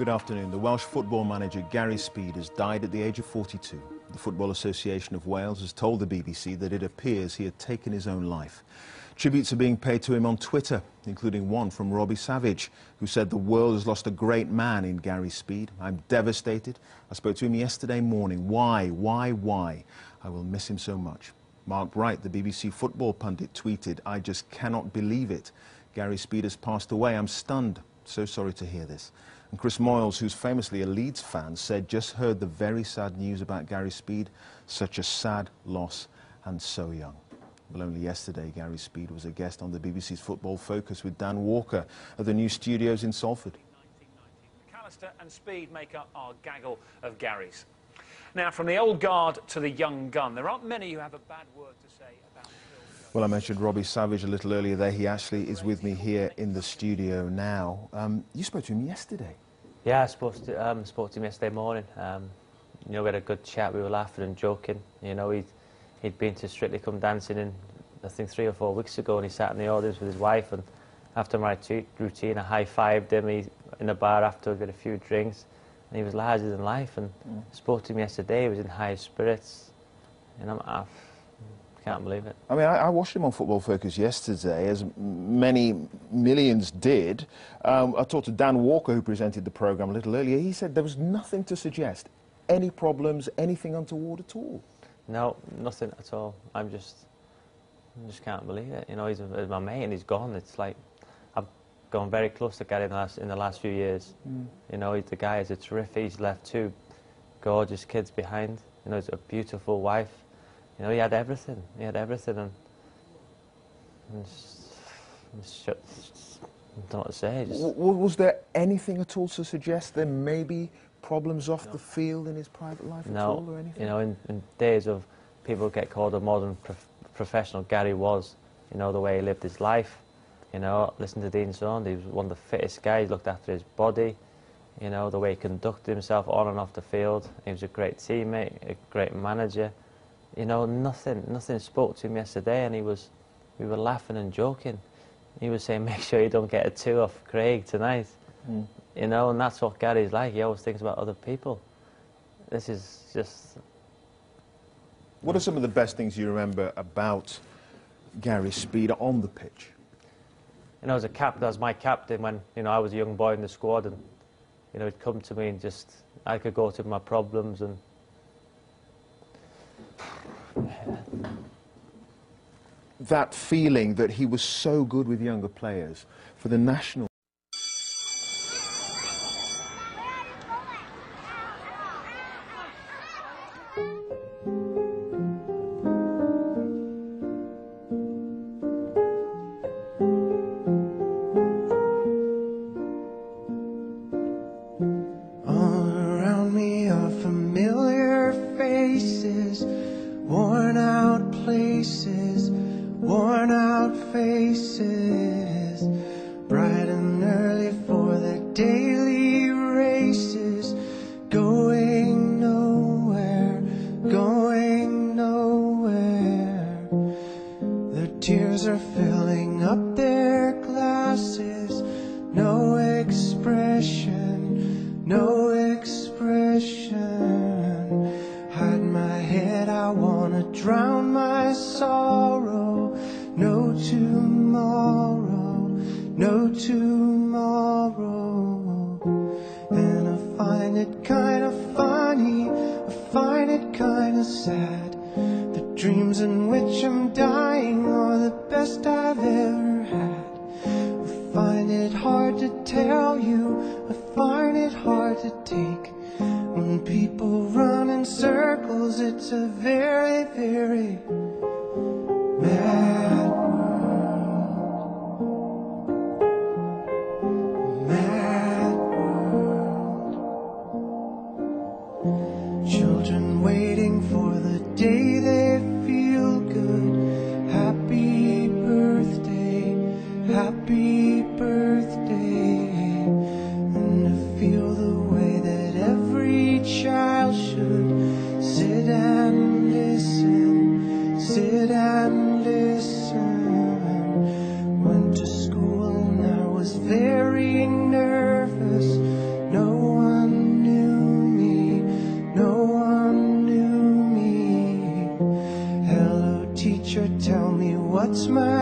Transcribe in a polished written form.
Good afternoon. The Welsh football manager Gary Speed has died at the age of 42. The Football Association of Wales has told the BBC that it appears he had taken his own life. Tributes are being paid to him on Twitter, including one from Robbie Savage, who said the world has lost a great man in Gary Speed. I'm devastated. I spoke to him yesterday morning. Why? I will miss him so much. Mark Bright, the BBC football pundit, tweeted, I just cannot believe it. Gary Speed has passed away. I'm stunned. So sorry to hear this. And Chris Moyles, who's famously a Leeds fan, said, just heard the very sad news about Gary Speed. Such a sad loss and so young. Well, only yesterday, Gary Speed was a guest on the BBC's Football Focus with Dan Walker at the new studios in Salford. McAllister and Speed make up our gaggle of Garys. Now, from the old guard to the young gun, there aren't many who have a bad word to say about Phil. Well, I mentioned Robbie Savage a little earlier there. He actually is with me here in the studio now. You spoke to him yesterday. Yeah, I spoke to him yesterday morning. You know, we had a good chat. We were laughing and joking. You know, he'd been to Strictly Come Dancing in, I think, 3 or 4 weeks ago, and he sat in the audience with his wife. And after my routine, I high-fived him in the bar after we had a few drinks, and he was larger than life. And I spoke to him yesterday. He was in high spirits, and I can't believe it. I mean, I watched him on Football Focus yesterday, as many millions did. I talked to Dan Walker, who presented the programme a little earlier. He said there was nothing to suggest any problems, anything untoward at all. No, nothing at all. I just can't believe it. You know, he's my mate and he's gone. It's like I've gone very close to Gary in the last few years. You know, the guy is a terrific. He's left 2 gorgeous kids behind. You know, he's a beautiful wife. You know, he had everything. He had everything, and I don't know what to say. Was there anything at all to suggest there may be problems off the field in his private life at all, or anything? You know, in days of people get called a modern professional, Gary was. You know, the way he lived his life. You know, listen to Dean Saunders, he was one of the fittest guys, looked after his body. You know, the way he conducted himself on and off the field. He was a great teammate, a great manager. You know, nothing spoke to him yesterday, and we were laughing and joking. He was saying, make sure you don't get a 2 off Craig tonight. You know, and that's what Gary's like. He always thinks about other people. This is just... What are some of the best things you remember about Gary Speed on the pitch? You know, as my captain, when, you know, I was a young boy in the squad, and, you know, he'd come to me and just, I could go to my problems, and that feeling that he was so good with younger players for the national. All around me are familiar faces, worn out places, worn out faces, bright and early for the daily races, going nowhere, going nowhere. Their tears are filling up their glasses, no expression, no expression. Hide my head, I wanna drown my sorrow. No tomorrow, no tomorrow. And I find it kinda funny, I find it kinda sad. The dreams in which I'm dying are the best I've ever had. I find it hard to tell you, I find it hard to take. When people run in circles, it's a very, very mad world. Mad world. Children waiting for the day they feel good. Happy birthday, happy birthday. And to feel the way that every child should sit and listen, sit and what's mine.